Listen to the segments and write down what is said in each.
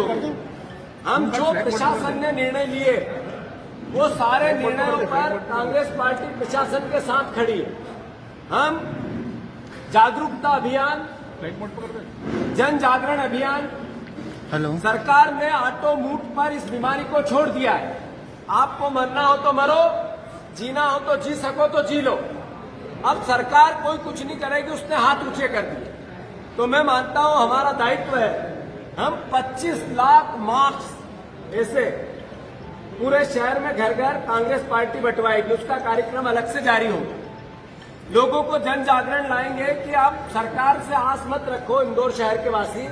होगी। हम जो प्रशासन ने निर्णय लिए वो सारे निर्णयों पर कांग्रेस पार्टी प्रशासन के साथ खड़ी है। हम जागरूकता अभियान, जन जागरण अभियान, सरकार ने ऑटो मूट पर इस बीमारी को छोड़ दिया है। आपको मरना हो तो मरो, जीना हो तो जी सको तो जी लो। अब सरकार कोई कुछ नहीं करेगी, उसने हाथ ऊंचे कर दिए। तो मैं मानता हूं हमारा दायित्व है, हम 25 लाख मास्क ऐसे पूरे शहर में घर घर कांग्रेस पार्टी बंटवाएगी, उसका कार्यक्रम अलग से जारी होगा। लोगों को जन जागरण लाएंगे कि आप सरकार से आस मत रखो, इंदौर शहर के वासी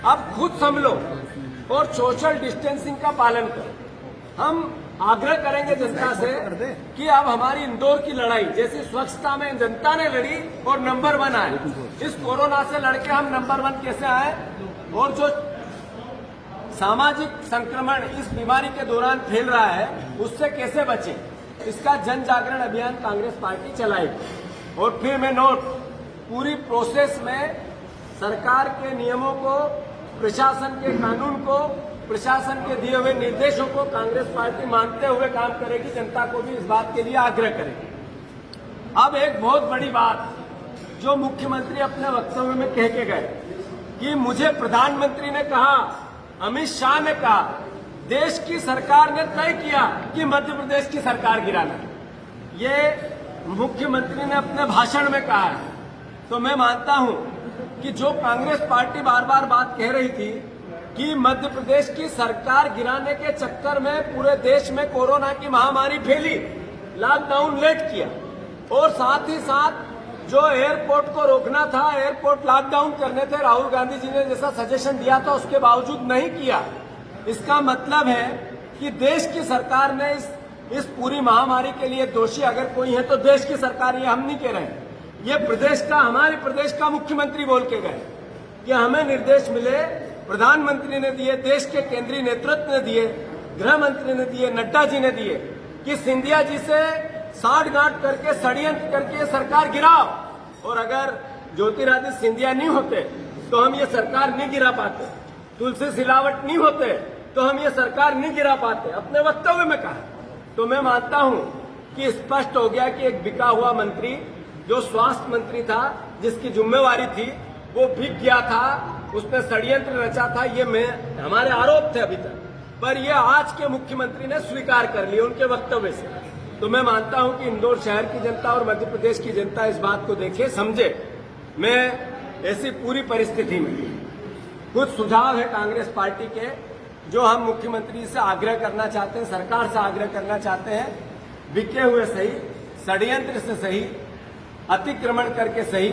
आप खुद संभलो और सोशल डिस्टेंसिंग का पालन करो। हम आग्रह करेंगे जनता से कि अब हमारी इंदौर की लड़ाई जैसी स्वच्छता में जनता ने लड़ी और नंबर 1 आए, इस कोरोना से लड़के हम नंबर 1 कैसे आए और जो सामाजिक संक्रमण इस बीमारी के दौरान फैल रहा है उससे कैसे बचें, इसका जन जागरण अभियान कांग्रेस पार्टी चलाएगी। और फिर मैं नोट, पूरी प्रोसेस में सरकार के नियमों को, प्रशासन के कानून को, प्रशासन के दिए हुए निर्देशों को कांग्रेस पार्टी मानते हुए काम करेगी। जनता को भी इस बात के लिए आग्रह करेगी। अब एक बहुत बड़ी बात जो मुख्यमंत्री अपने वक्तव्य में कह के गए कि मुझे प्रधानमंत्री ने कहा, अमित शाह ने कहा, देश की सरकार ने तय किया कि मध्य प्रदेश की सरकार गिराना, ये मुख्यमंत्री ने अपने भाषण में कहा है। तो मैं मानता हूं कि जो कांग्रेस पार्टी बार बार बात कह रही थी कि मध्य प्रदेश की सरकार गिराने के चक्कर में पूरे देश में कोरोना की महामारी फैली, लॉकडाउन लेट किया और साथ ही साथ जो एयरपोर्ट को रोकना था, एयरपोर्ट लॉकडाउन करने थे, राहुल गांधी जी ने जैसा सजेशन दिया था उसके बावजूद नहीं किया। इसका मतलब है कि देश की सरकार ने इस पूरी महामारी के लिए दोषी अगर कोई है तो देश की सरकार, ये हम नहीं कह रहे हैं, ये प्रदेश का, हमारे प्रदेश का मुख्यमंत्री बोल के गए कि हमें निर्देश मिले, प्रधानमंत्री ने दिए, देश के केंद्रीय नेतृत्व ने दिए, गृह मंत्री ने दिए, नड्डा जी ने दिए कि सिंधिया जी से साठगांठ करके, षड्यंत्र करके सरकार गिराओ। और अगर ज्योतिरादित्य सिंधिया नहीं होते तो हम ये सरकार नहीं गिरा पाते, तुलसी सिलावट नहीं होते तो हम ये सरकार नहीं गिरा पाते, अपने वक्तव्य में कहा। तो मैं मानता हूं कि स्पष्ट हो गया कि एक बिका हुआ मंत्री जो स्वास्थ्य मंत्री था, जिसकी जिम्मेवारी थी, वो बिक गया था, उसने षड्यंत्र रचा था, ये हमारे आरोप थे अभी तक, पर ये आज के मुख्यमंत्री ने स्वीकार कर लिया उनके वक्तव्य से। तो मैं मानता हूं कि इंदौर शहर की जनता और मध्य प्रदेश की जनता इस बात को देखे, समझे। मैं ऐसी पूरी परिस्थिति में कुछ सुझाव है कांग्रेस पार्टी के जो हम मुख्यमंत्री से आग्रह करना चाहते हैं, सरकार से आग्रह करना चाहते हैं। बिके हुए सही, षड्यंत्र से सही, अतिक्रमण करके सही,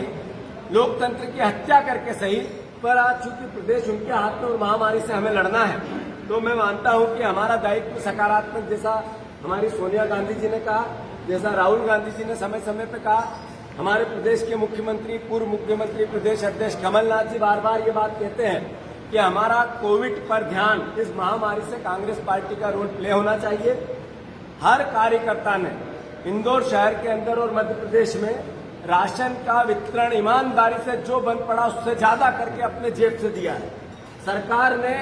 लोकतंत्र की हत्या करके सही, पर आज चूंकि प्रदेश उनके हाथ में और महामारी से हमें लड़ना है, तो मैं मानता हूं कि हमारा दायित्व सकारात्मक, जैसा हमारी सोनिया गांधी जी ने कहा, जैसा राहुल गांधी जी ने समय समय पर कहा, हमारे प्रदेश के मुख्यमंत्री, पूर्व मुख्यमंत्री, प्रदेश अध्यक्ष कमलनाथ जी बार बार ये बात कहते हैं कि हमारा कोविड पर ध्यान, इस महामारी से कांग्रेस पार्टी का रोल प्ले होना चाहिए। हर कार्यकर्ता ने इंदौर शहर के अंदर और मध्य प्रदेश में राशन का वितरण ईमानदारी से जो बन पड़ा उससे ज्यादा करके अपने जेब से दिया है। सरकार ने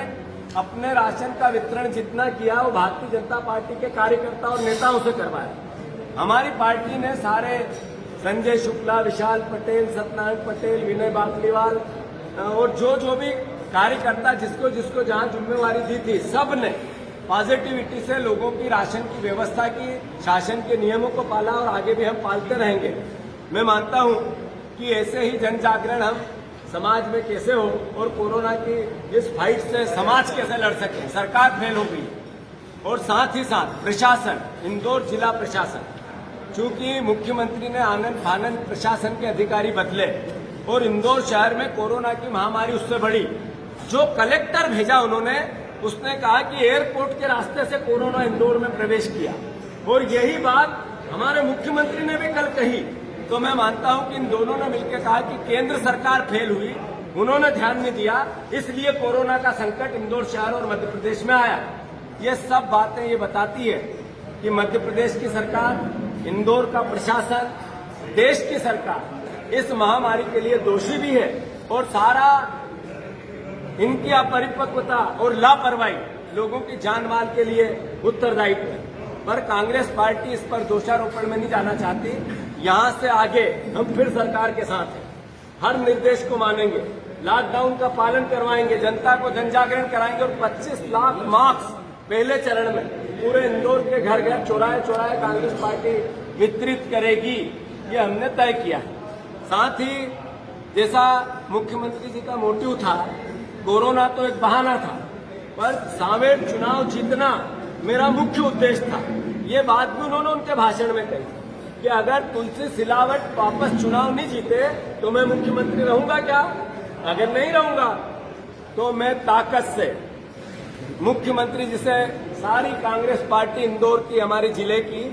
अपने राशन का वितरण जितना किया वो भारतीय जनता पार्टी के कार्यकर्ता और नेताओं से करवाया। हमारी पार्टी ने सारे संजय शुक्ला, विशाल पटेल, सत्यनारायण पटेल, विनय बाकलीवाल और जो भी कार्यकर्ता जिसको जिसको जहां जिम्मेवारी दी थी, सब ने पॉजिटिविटी से लोगों की राशन की व्यवस्था की, शासन के नियमों को पाला और आगे भी हम पालते रहेंगे। मैं मानता हूं कि ऐसे ही जन जागरण हम समाज में कैसे हो और कोरोना की इस फाइट से समाज कैसे लड़ सके। सरकार फेल हो गई और साथ ही साथ प्रशासन, इंदौर जिला प्रशासन, चूंकि मुख्यमंत्री ने आनंद फानंद प्रशासन के अधिकारी बदले और इंदौर शहर में कोरोना की महामारी उससे बढ़ी। जो कलेक्टर भेजा उन्होंने, उसने कहा कि एयरपोर्ट के रास्ते से कोरोना इंदौर में प्रवेश किया और यही बात हमारे मुख्यमंत्री ने भी कल कही। तो मैं मानता हूं कि इन दोनों ने मिलकर कहा कि केंद्र सरकार फेल हुई, उन्होंने ध्यान नहीं दिया, इसलिए कोरोना का संकट इंदौर शहर और मध्य प्रदेश में आया। ये सब बातें ये बताती है कि मध्य प्रदेश की सरकार, इंदौर का प्रशासन, देश की सरकार इस महामारी के लिए दोषी भी है और सारा इनकी अपरिपक्वता और लापरवाही लोगों की जान माल के लिए उत्तरदायित्व है। पर कांग्रेस पार्टी इस पर दोषारोपण में नहीं जाना चाहती। यहां से आगे हम फिर सरकार के साथ हैं, हर निर्देश को मानेंगे, लॉकडाउन का पालन करवाएंगे, जनता को जनजागरण कराएंगे और 25 लाख मास्क पहले चरण में पूरे इंदौर के घर घर चौराहे चौराहे कांग्रेस पार्टी वितरित करेगी, ये हमने तय किया है। साथ ही जैसा मुख्यमंत्री जी का मोटिव था, कोरोना तो एक बहाना था, पर सांवेर चुनाव जीतना मेरा मुख्य उद्देश्य था। ये बात भी उन्होंने उनके भाषण में कही कि अगर तुलसी सिलावट वापस चुनाव नहीं जीते तो मैं मुख्यमंत्री रहूंगा क्या? अगर नहीं रहूंगा तो मैं ताकत से मुख्यमंत्री जिसे सारी कांग्रेस पार्टी इंदौर की, हमारे जिले की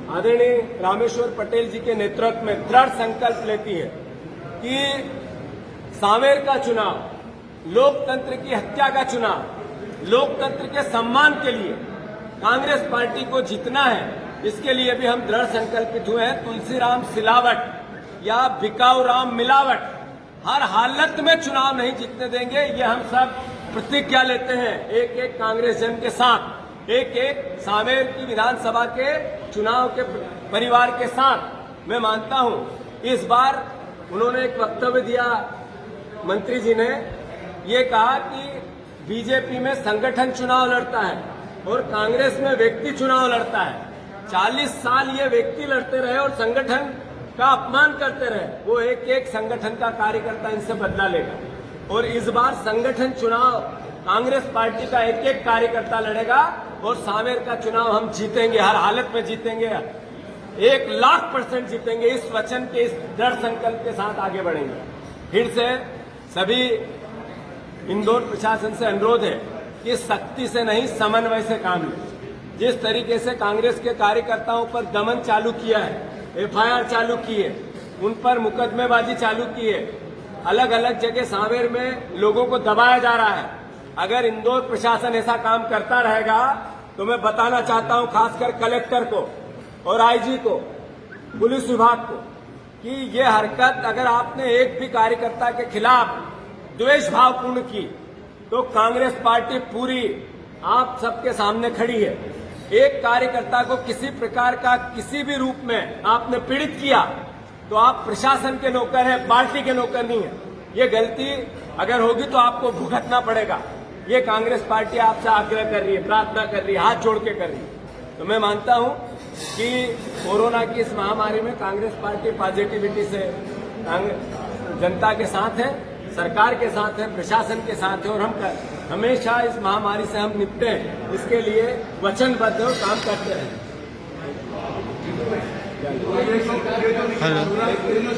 आदरणीय रामेश्वर पटेल जी के नेतृत्व में दृढ़ संकल्प लेती है कि सांवेर का चुनाव, लोकतंत्र की हत्या का चुनाव, लोकतंत्र के सम्मान के लिए कांग्रेस पार्टी को जीतना है। इसके लिए भी हम दृढ़ संकल्पित हुए हैं। तुलसीराम सिलावट या बिकाऊ राम मिलावट हर हालत में चुनाव नहीं जीतने देंगे। ये हम सब प्रतिज्ञा लेते हैं एक एक कांग्रेस जन के साथ, एक एक सांवेर की विधानसभा के चुनाव के परिवार के साथ। मैं मानता हूं इस बार उन्होंने एक वक्तव्य दिया, मंत्री जी ने ये कहा कि बीजेपी में संगठन चुनाव लड़ता है और कांग्रेस में व्यक्ति चुनाव लड़ता है। 40 साल ये व्यक्ति लड़ते रहे और संगठन का अपमान करते रहे। वो एक एक संगठन का कार्यकर्ता इनसे बदला लेगा और इस बार संगठन चुनाव कांग्रेस पार्टी का एक एक कार्यकर्ता लड़ेगा और सांवेर का चुनाव हम जीतेंगे, हर हालत में जीतेंगे, 1,00,000% जीतेंगे। इस वचन के, इस दृढ़ संकल्प के साथ आगे बढ़ेंगे। फिर से सभी इंदौर प्रशासन से अनुरोध है कि सख्ती से नहीं, समन्वय से काम लें। जिस तरीके से कांग्रेस के कार्यकर्ताओं पर दमन चालू किया है, FIR चालू की है, उन पर मुकदमेबाजी चालू की है, अलग अलग जगह सांवेर में लोगों को दबाया जा रहा है। अगर इंदौर प्रशासन ऐसा काम करता रहेगा तो मैं बताना चाहता हूं खासकर कलेक्टर को और IG को, पुलिस विभाग को, कि ये हरकत अगर आपने एक भी कार्यकर्ता के खिलाफ द्वेष भावपूर्ण की तो कांग्रेस पार्टी पूरी आप सबके सामने खड़ी है। एक कार्यकर्ता को किसी प्रकार का किसी भी रूप में आपने पीड़ित किया तो आप प्रशासन के नौकर हैं, पार्टी के नौकर नहीं है। ये गलती अगर होगी तो आपको भुगतना पड़ेगा। ये कांग्रेस पार्टी आपसे आग्रह कर रही है, प्रार्थना कर रही है, हाथ जोड़ के कर रही है। तो मैं मानता हूं कि कोरोना की इस महामारी में कांग्रेस पार्टी पॉजिटिविटी से जनता के साथ है, सरकार के साथ है, प्रशासन के साथ है और हम हमेशा इस महामारी से हम निपटे, इसके लिए वचनबद्ध और काम करते हैं।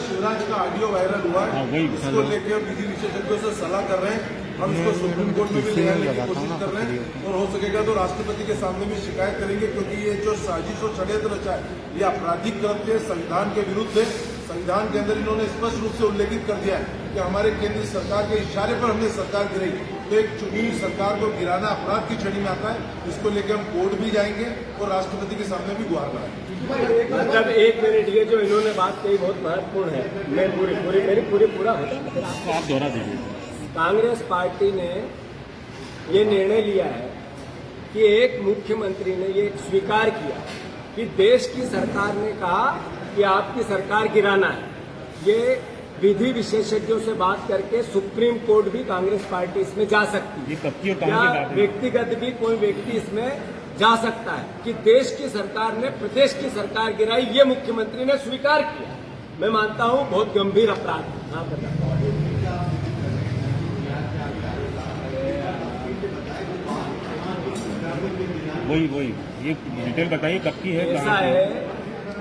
शिवराज का ऑडियो वायरल हुआ है, इसको लेकर विधि विशेषज्ञों से सलाह कर रहे हैं। हम इसको सुप्रीम कोर्ट में भी ले आने की कोशिश कर रहे हैं और हो सकेगा तो राष्ट्रपति के सामने भी शिकायत करेंगे, क्योंकि ये जो साजिश और षड्यंत्र रचा है ये आपराधिक कृत्य संविधान के विरुद्ध है। संविधान के अंदर इन्होंने स्पष्ट रूप से उल्लेखित कर दिया है कि हमारे केंद्र सरकार के इशारे पर हमने सरकार गिराई, तो एक चुनी हुई सरकार को गिराना अपराध की श्रेणी में आता है। इसको लेकर हम कोर्ट भी जाएंगे और राष्ट्रपति के सामने भी गुहार लगाएंगे। मतलब 1 मिनट, ये जो इन्होंने बात कही बहुत महत्वपूर्ण है। मैं पूरा होता आप दोहरा दीजिए। कांग्रेस पार्टी ने ये निर्णय लिया है कि एक मुख्यमंत्री ने ये स्वीकार किया कि देश की सरकार ने कहा कि आपकी सरकार गिराना है। ये विधि विशेषज्ञों से बात करके सुप्रीम कोर्ट भी कांग्रेस पार्टी इसमें जा सकती है या व्यक्तिगत भी कोई व्यक्ति इसमें जा सकता है कि देश की सरकार ने प्रदेश की सरकार गिराई, ये मुख्यमंत्री ने स्वीकार किया। मैं मानता हूं बहुत गंभीर अपराध है। हाँ, वही ये डिटेल बताइए कब की है? ऐसा है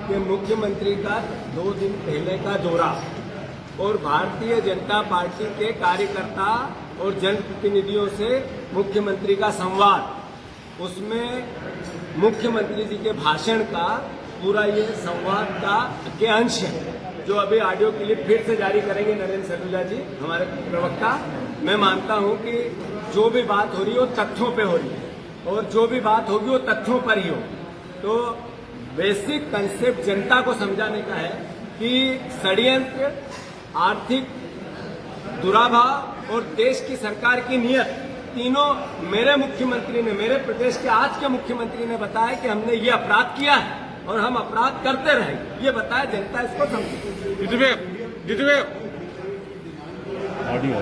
कि मुख्यमंत्री का 2 दिन पहले का दौरा और भारतीय जनता पार्टी के कार्यकर्ता और जनप्रतिनिधियों से मुख्यमंत्री का संवाद, उसमें मुख्यमंत्री जी के भाषण का पूरा ये संवाद का के अंश है, जो अभी ऑडियो क्लिप फिर से जारी करेंगे नरेंद्र सलूजा जी, हमारे प्रवक्ता। मैं मानता हूं कि जो भी बात हो रही है वो तथ्यों पे हो रही है और जो भी बात होगी वो तथ्यों पर ही हो। तो बेसिक कंसेप्ट जनता को समझाने का है कि षड्यंत्र, आर्थिक दुराभाव और देश की सरकार की नीयत, तीनों मेरे मुख्यमंत्री ने, मेरे प्रदेश के आज के मुख्यमंत्री ने बताया कि हमने ये अपराध किया है और हम अपराध करते रहेंगे। ये बताया, जनता इसको समझे। ऑडियो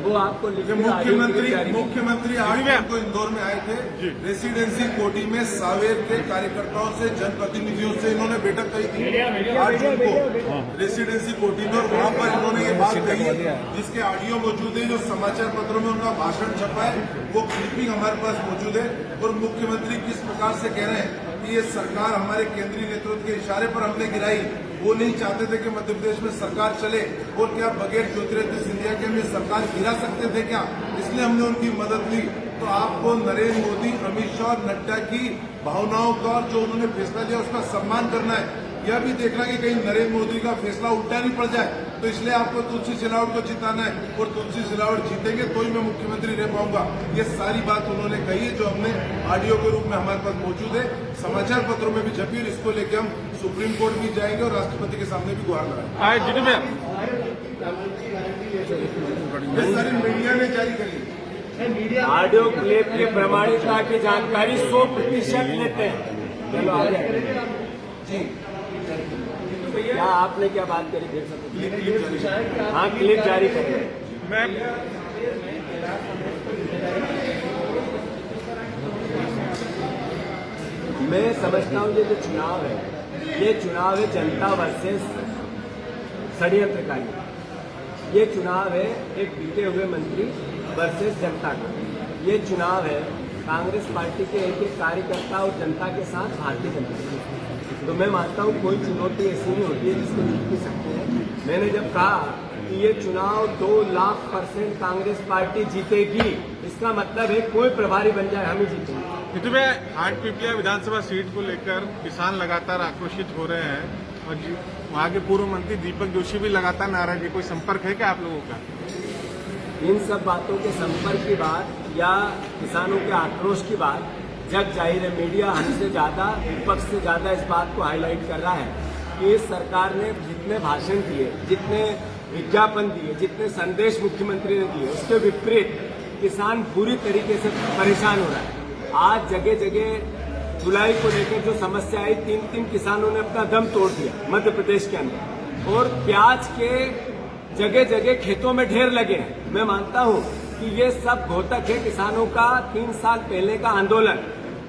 वो आपको लिखे मुख्यमंत्री आज को इंदौर में आए थे। रेसिडेंसी कोटी में सावेर के कार्यकर्ताओं से, जनप्रतिनिधियों से इन्होंने बैठक करी थी 8 जून को रेसिडेंसी कोटी में, और वहां पर इन्होंने ये बात कही जिसके ऑडियो मौजूद है, जो समाचार पत्रों में उनका भाषण छपा है, वो क्लिपिंग हमारे पास मौजूद है। और मुख्यमंत्री किस प्रकार से कह रहे हैं कि ये सरकार हमारे केंद्रीय नेतृत्व के इशारे पर हमने गिराई, वो नहीं चाहते थे कि मध्य प्रदेश में सरकार चले, और क्या बगैर ज्योतिरादित्य सिंधिया के हम सरकार गिरा सकते थे क्या? इसलिए हमने उनकी मदद ली। तो आपको नरेंद्र मोदी, अमित शाह और नड्डा की भावनाओं का, और जो उन्होंने फैसला लिया उसका सम्मान करना है। यह भी देखना कि कहीं नरेंद्र मोदी का फैसला उल्टा नहीं पड़ जाए। तो इसलिए आपको तुलसी सिलावट को जिताना है, और तुलसी सिलावट जीतेंगे तो ही मैं मुख्यमंत्री रह पाऊंगा। ये सारी बात उन्होंने कही है, जो हमने ऑडियो के रूप में हमारे पास मौजूद है, समाचार पत्रों में भी छपी, और इसको लेकर हम सुप्रीम कोर्ट भी जाएंगे और राष्ट्रपति के सामने भी गुहार लगाएंगे। ये सारी मीडिया ने जारी करी। ऑडियो क्लिप की प्रमाणिकता की जानकारी 100% लेते हैं। चलो आगे जी, क्या आपने क्या बात करी? देख सकते, हाँ क्लिप जारी करें। मैं समझता हूँ ये जो चुनाव है, ये चुनाव है जनता वर्सेस षड्यंत्रकारी। ये चुनाव है एक बीते हुए मंत्री वर्सेस जनता का। ये चुनाव है कांग्रेस पार्टी के एक एक कार्यकर्ता और जनता के साथ भारतीय जनता पार्टी। तो मैं मानता हूँ कोई चुनौती ऐसी नहीं होती है जिसको जीत नहीं सकते हैं। मैंने जब कहा कि ये चुनाव 2,00,000% कांग्रेस पार्टी जीतेगी, इसका मतलब है कोई प्रभारी बन जाए हम ही जीतेंगे। ऋतु में हाटपिपलिया विधानसभा सीट को लेकर किसान लगातार आक्रोशित हो रहे हैं, और वहाँ के पूर्व मंत्री दीपक जोशी भी लगातार नाराज है। कोई संपर्क है क्या आप लोगों का? इन सब बातों के संपर्क की बात या किसानों के आक्रोश की बात जग जाहिर है। मीडिया हमसे ज्यादा, विपक्ष से ज्यादा इस बात को हाईलाइट कर रहा है कि इस सरकार ने जितने भाषण दिए, जितने विज्ञापन दिए, जितने संदेश मुख्यमंत्री ने दिए, उसके विपरीत किसान बुरी तरीके से परेशान हो रहा है। आज जगह जगह जुलाई को लेकर जो समस्या आई, 3 किसानों ने अपना दम तोड़ दिया मध्य प्रदेश के अंदर, और प्याज के जगह जगह खेतों में ढेर लगे हैं। मैं मानता हूं कि ये सब घोतक है किसानों का 3 साल पहले का आंदोलन,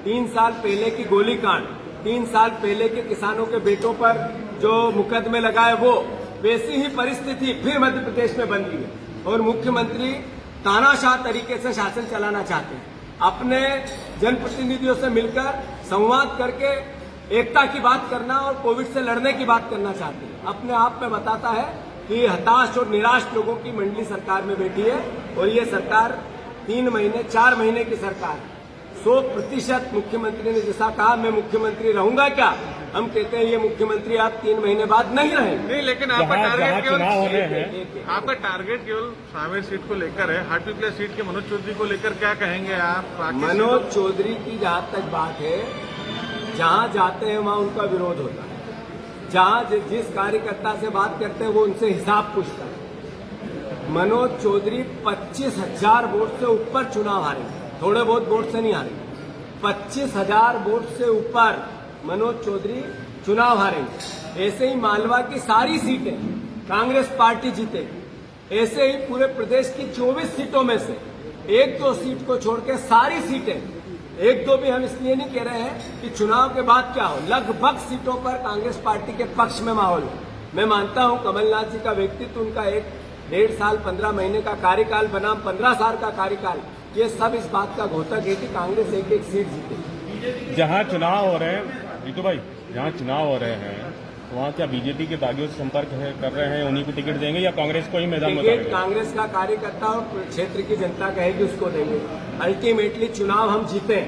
3 साल पहले की गोलीकांड, 3 साल पहले के किसानों के बेटों पर जो मुकदमे लगाए, वो वैसी ही परिस्थिति फिर मध्य प्रदेश में बन रही है। और मुख्यमंत्री तानाशाह तरीके से शासन चलाना चाहते हैं, अपने जनप्रतिनिधियों से मिलकर संवाद करके एकता की बात करना और कोविड से लड़ने की बात करना चाहते हैं। अपने आप में बताता है कि हताश और निराश लोगों की मंडली सरकार में बैठी है, और ये सरकार 3 महीने 4 महीने की सरकार है। 100% मुख्यमंत्री ने जैसा कहा मैं मुख्यमंत्री रहूंगा क्या, हम कहते हैं ये मुख्यमंत्री आप 3 महीने बाद नहीं रहेंगे। नहीं, लेकिन आपका टारगेट चुनाव हो रहे हैं, आपका टारगेट केवल सावेर सीट को लेकर है। हाटपिपलिया सीट के मनोज चौधरी को लेकर क्या कहेंगे आप? मनोज चौधरी की जहां तक बात है, जहां जाते हैं वहां उनका विरोध होता है। जहां जिस कार्यकर्ता से बात करते हैं वो उनसे हिसाब पूछता है। मनोज चौधरी 25,000 वोट से ऊपर चुनाव हारे, थोड़े बहुत वोट से नहीं हारे, 25,000 वोट से ऊपर मनोज चौधरी चुनाव हारेंगे। ऐसे ही मालवा की सारी सीटें कांग्रेस पार्टी जीतेगी। ऐसे ही पूरे प्रदेश की 24 सीटों में से 1-2 सीट को छोड़ के सारी सीटें, 1-2 भी हम इसलिए नहीं कह रहे हैं कि चुनाव के बाद क्या हो, लगभग सीटों पर कांग्रेस पार्टी के पक्ष में माहौल है। मैं मानता हूं कमलनाथ जी का व्यक्तित्व, उनका 1.5 साल 15 महीने का कार्यकाल बनाम 15 साल का कार्यकाल, ये सब इस बात का घोतक है कि कांग्रेस एक सीट जीतेगी। जहां चुनाव हो रहे हैं ऋतु भाई, जहां चुनाव हो रहे हैं वहां क्या बीजेपी के बागियों से संपर्क कर रहे हैं, उन्हीं को टिकट देंगे या कांग्रेस को ही मैदान में टिकट कांग्रेस का कार्यकर्ता और क्षेत्र की जनता कहेगी उसको देंगे। अल्टीमेटली चुनाव हम जीते,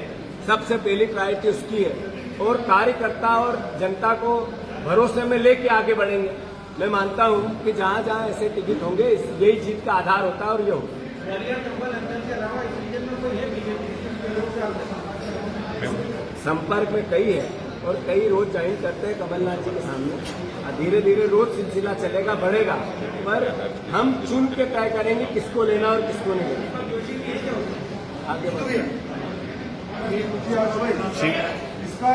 सबसे पहली प्रायोरिटी उसकी है, और कार्यकर्ता और जनता को भरोसे में लेके आगे बढ़ेंगे। मैं मानता हूं कि जहां जहां ऐसे टिकट होंगे यही जीत का आधार होता है, और ये होगा। संपर्क में कई है, और कई रोज ज्वाइन करते हैं कमलनाथ जी के सामने। धीरे धीरे रोज सिलसिला चलेगा, बढ़ेगा, पर हम चुन के तय करेंगे किसको लेना और किसको नहीं लेना। आगे बढ़े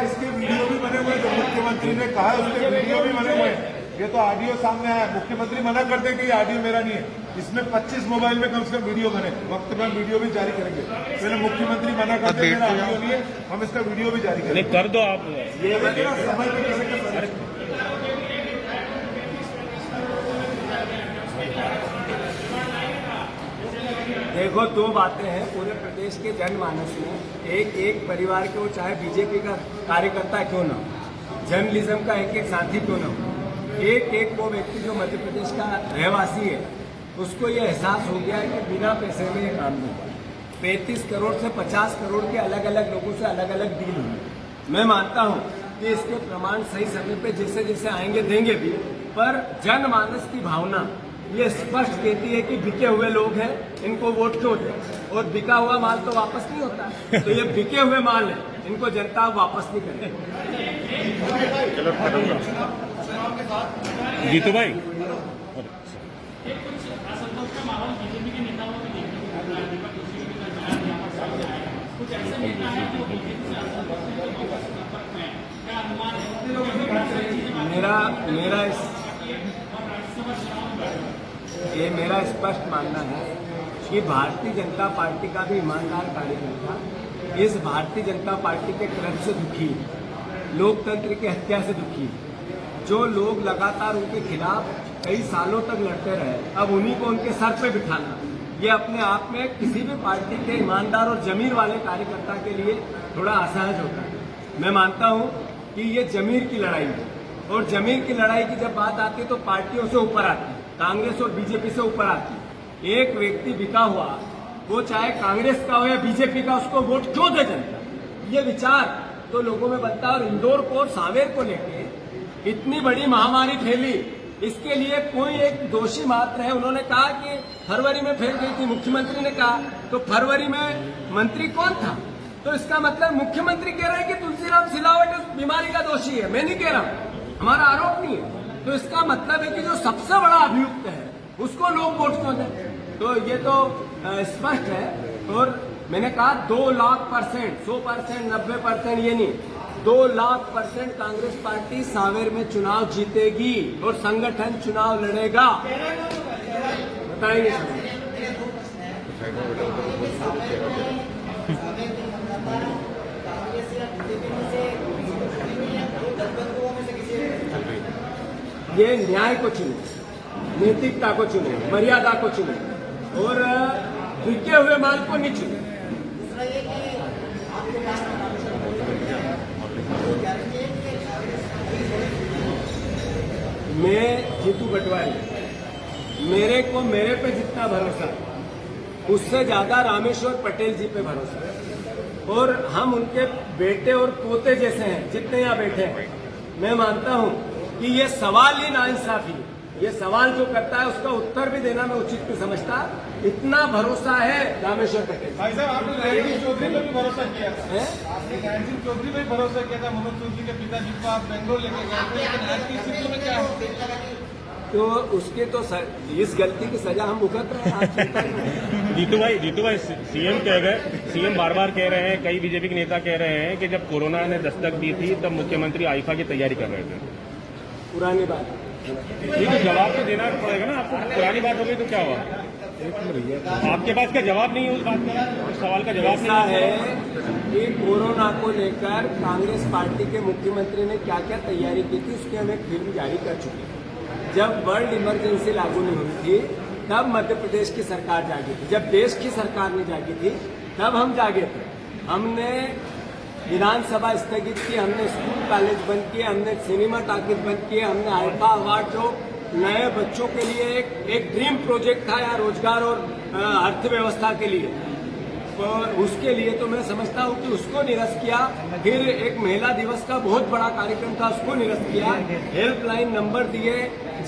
इसके वीडियो भी बने हुए हैं, जो मुख्यमंत्री ने कहा है उसके वीडियो भी बने हुए हैं। ये तो ऑडियो सामने आया, मुख्यमंत्री मना करते हैं कि ये ऑडियो मेरा नहीं है। इसमें 25 मोबाइल में कम से कम वीडियो बने, वक्त में वीडियो भी जारी करेंगे। पहले मुख्यमंत्री मना करते हैं मेरा ऑडियो नहीं है, हम इसका वीडियो भी जारी करेंगे। कर दो आप ये समय पे कैसे कर सकते हैं? देखो, दो बातें हैं पूरे प्रदेश के जनमानस में। एक परिवार के, वो चाहे बीजेपी का कार्यकर्ता क्यों ना हो, जर्नलिज्म का एक साथी क्यों ना हो, एक वो व्यक्ति जो मध्य प्रदेश का रहवासी है, उसको ये एहसास हो गया है कि बिना पैसे में ये काम नहीं होगा। 35 करोड़ से 50 करोड़ के अलग अलग लोगों से अलग अलग डील हुई। मैं मानता हूँ कि इसके प्रमाण सही समय पे जैसे जैसे आएंगे देंगे भी, पर जनमानस की भावना ये स्पष्ट कहती है कि बिके हुए लोग हैं, इनको वोट क्यों दें। और बिका हुआ माल तो वापस नहीं होता, तो ये बिके हुए माल है, इनको जनता वापस नहीं करेगी। जीतू भाई, मेरा स्पष्ट मानना है कि भारतीय जनता पार्टी का भी ईमानदार कार्यकर्ता इस भारतीय जनता पार्टी के कर्ज से दुखी है, लोकतंत्र की हत्या से दुखी है। जो लोग लगातार उनके खिलाफ कई सालों तक लड़ते रहे, अब उन्हीं को उनके सर पे बिठाना, ये अपने आप में किसी भी पार्टी के ईमानदार और जमीर वाले कार्यकर्ता के लिए थोड़ा असहज होता है। मैं मानता हूं कि ये जमीर की लड़ाई है, और जमीर की लड़ाई की जब बात आती है तो पार्टियों से ऊपर आती है, कांग्रेस और बीजेपी से ऊपर आती है। एक व्यक्ति बिका हुआ, वो चाहे कांग्रेस का हो या बीजेपी का, उसको वोट क्यों दे जनता, ये विचार तो लोगों में बनता है। और इंदौर को और सांवेर को लेके इतनी बड़ी महामारी फैली, इसके लिए कोई एक दोषी मात्र है। उन्होंने कहा कि फरवरी में फैल गई थी, मुख्यमंत्री ने कहा, तो फरवरी में मंत्री कौन था? तो इसका मतलब मुख्यमंत्री कह रहे हैं कि तुलसीराम सिलावट उस बीमारी का दोषी है। मैं नहीं कह रहा हूं, हमारा आरोप नहीं है। तो इसका मतलब है कि जो सबसे बड़ा अभियुक्त है उसको लोग वोट क्यों दें? तो ये तो स्पष्ट है। और मैंने कहा 2 लाख %, 100%, 90% ये नहीं, 2 लाख% कांग्रेस पार्टी सांवेर में चुनाव जीतेगी और संगठन चुनाव लड़ेगा। बताएंगे सब। ये न्याय को चुने, नैतिकता को चुने, मर्यादा को चुने, और बिके हुए माल को नहीं चुने। मैं जीतू पटवारी, मेरे पे जितना भरोसा है उससे ज्यादा रामेश्वर पटेल जी पे भरोसा है, और हम उनके बेटे और पोते जैसे हैं जितने यहाँ बैठे हैं। मैं मानता हूं कि ये सवाल ही नाइंसाफी है। ये सवाल जो करता है उसका उत्तर भी देना मैं उचित नहीं समझता। इतना भरोसा है रामेश्वर पटेल। भाई साहब, आपने रणजीत चौधरी पर भी भरोसा किया था, आपने रणजीत चौधरी पर भी भरोसा किया था। मनोज चौधरी के पिताजी को आप बेंगलोर लेके गए थे, लेकिन आज की स्थिति में क्या है? तो उसके तो इस गलती की सजा हम भुगत रहे हैं। जीतू भाई, सीएम बार बार कह रहे हैं, कई बीजेपी के नेता कह रहे हैं कि जब कोरोना ने दस्तक दी थी तब मुख्यमंत्री आईफा की तैयारी कर रहे थे। पुरानी बात, ठीक है, जवाब तो देना पड़ेगा ना आपको। पुरानी बात हो गई तो क्या हुआ? आपके पास क्या जवाब नहीं है उस बात का? उस सवाल का जवाब ऐसा है कि कोरोना को लेकर कांग्रेस पार्टी के मुख्यमंत्री ने क्या क्या तैयारी की थी, उसकी हम एक फिल्म जारी कर चुके हैं। जब वर्ल्ड इमरजेंसी लागू नहीं हुई थी तब मध्य प्रदेश की सरकार जागी थी, जब देश की सरकार नहीं जागी थी तब हम जागे थे। हमने विधानसभा स्थगित की, हमने स्कूल कॉलेज बंद किए, हमने सिनेमा टॉकीज बंद किए, हमने आईफा अवार्ड जो नए बच्चों के लिए एक ड्रीम प्रोजेक्ट था या रोजगार और अर्थव्यवस्था के लिए, और उसके लिए तो मैं समझता हूँ कि उसको निरस्त किया। फिर एक महिला दिवस का बहुत बड़ा कार्यक्रम था, उसको निरस्त किया। हेल्पलाइन नंबर दिए,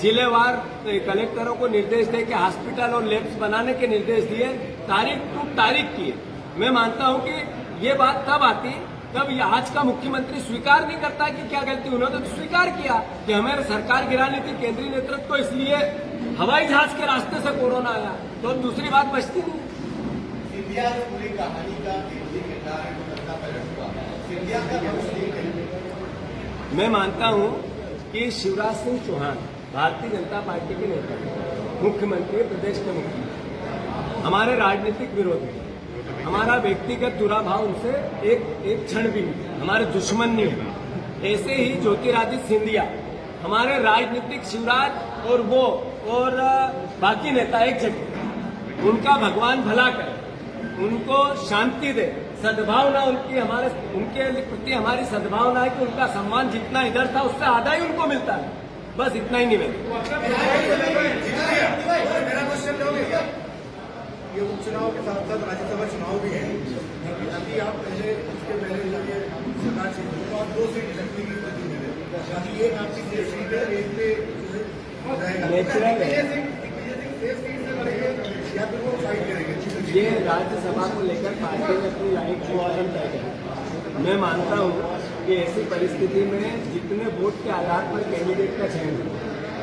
जिलेवार कलेक्टरों को निर्देश दे के हॉस्पिटल और लैब्स बनाने के निर्देश दिए, तारीख टू तारीख किए। मैं मानता हूँ कि ये बात तब आती तब ये आज का मुख्यमंत्री स्वीकार नहीं करता कि क्या गलती, उन्होंने तो स्वीकार किया कि हमें सरकार गिरानी थी केंद्रीय नेतृत्व को, इसलिए हवाई जहाज के रास्ते से कोरोना आया, तो अब दूसरी बात बचती नहीं। सिंधिया पूरी कहानी का केंद्रीय किरदार है, जो सत्ता पलट हुआ है, सिंधिया का पक्ष नहीं करेंगे। मैं मानता हूं कि शिवराज सिंह चौहान भारतीय जनता पार्टी के नेता, मुख्यमंत्री, प्रदेश के मुख्यमंत्री, हमारे राजनीतिक विरोधी, हमारा व्यक्तिगत दुराभाव उनसे एक क्षण भी नहीं, हमारे दुश्मन नहीं है। ऐसे ही ज्योतिरादित्य सिंधिया हमारे राजनीतिक शिवराज और बाकी नेता एक जगह, उनका भगवान भला करे, उनको शांति दे, सद्भावना उनके प्रति हमारी सद्भावना है कि उनका सम्मान जितना इधर था उससे आधा ही उनको मिलता है, बस इतना ही निवेदन। मेरा क्वेश्चन लोगे ये उपचुनाव के साथ साथ राज्यसभा चुनाव भी है, अभी आप पहले उसके पहले जाके सरकार सीट तो आप 2 सीट जीतने की स्थिति में है, बाकी एक आपकी सेफ सीट है, एक पे या फिर वो फाइट करेंगे। ये राज्यसभा को लेकर पार्टी ने अपनी लाइन तय की। मैं मानता हूँ कि ऐसी परिस्थिति में जितने वोट के आधार पर कैंडिडेट का चयन हो,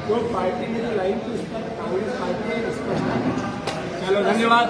तो पार्टी ने जो लाइन की उस पर कांग्रेस पार्टी ने स्पष्ट। चलो धन्यवाद।